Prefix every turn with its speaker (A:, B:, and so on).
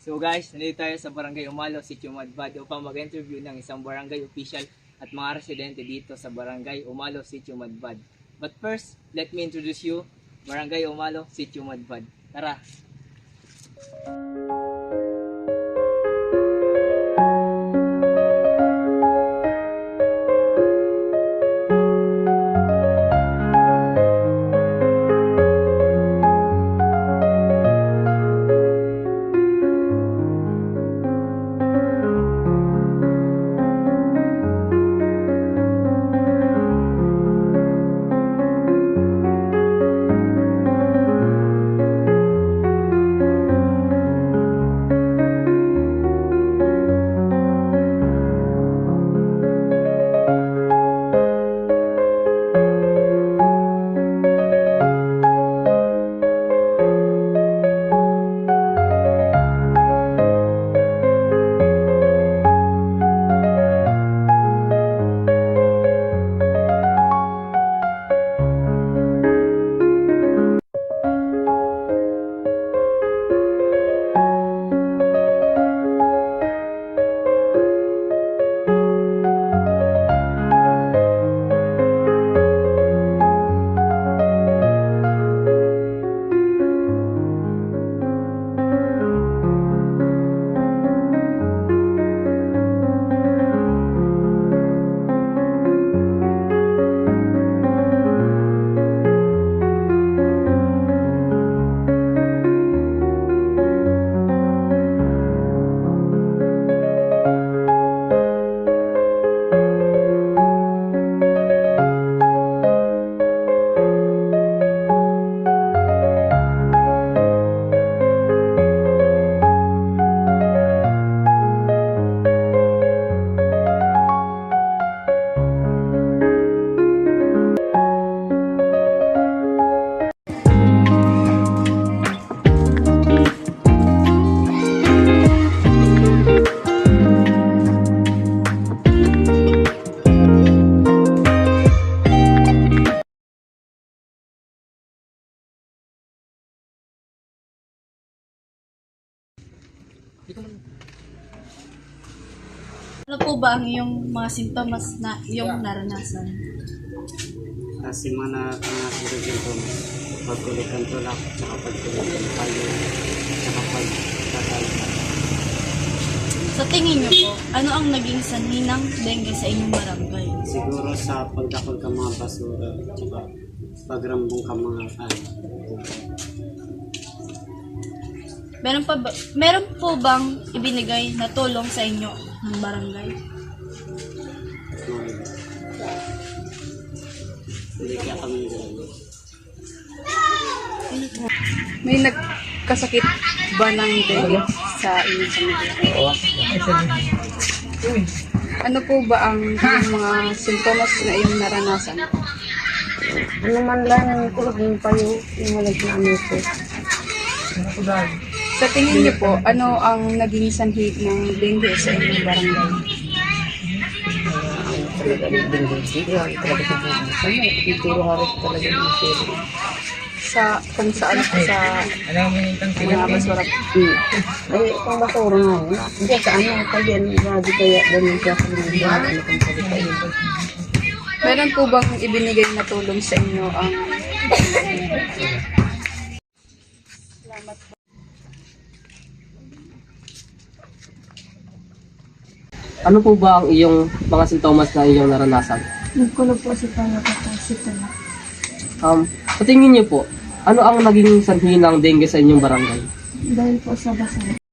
A: So guys, nandito tayo sa Barangay Umalo, Sitio Madbad upang mag-interview ng isang barangay official at mga residente dito sa Barangay Umalo, Sitio Madbad. But first, let me introduce you, Barangay Umalo, Sitio Madbad. Tara!
B: Ano po ba ang iyong mga sintomas na iyong naranasan?
C: Kasi mga nakakasirog ito, pagkulit ang tulak, saka pagkulit ang payo, saka pagkakalita.
B: Sa tingin niyo po, ano ang naging sanhi ng dengue sa inyong barangay?
C: Siguro sa pagdakol ka mga basura, saka pagrambong ka mga
B: Meron po bang ibinigay na tulong sa inyo ng barangay?
C: Hindi kaya kami gano'n.
D: May nagkasakit ba ng dengue sa inyong pamilya? Ano po ba ang mga sintomas na iyong naranasan?
E: Ano man lang ang kulog ng payo, yung walang ano po.
D: Sa tingin niyo po, ano ang naging sanhi ng dengue sa inyong barangay? Sa kung saan sa mga basura.
E: Ay, kung basura nga yun. Hindi, sa ano, kaya grabe kaya ganun siya kung hindi ano kung salita yun.
D: Meron po bang ibinigay na tulong sa inyo ang salamat po.
F: Ano po ba ang iyong mga sintomas na iyong naranasan?
B: Nagkulog po si Panapatasi na.
F: Sa tingin niyo po, ano ang naging sanhi ng dengue sa inyong barangay?
B: Dahil po sa basura.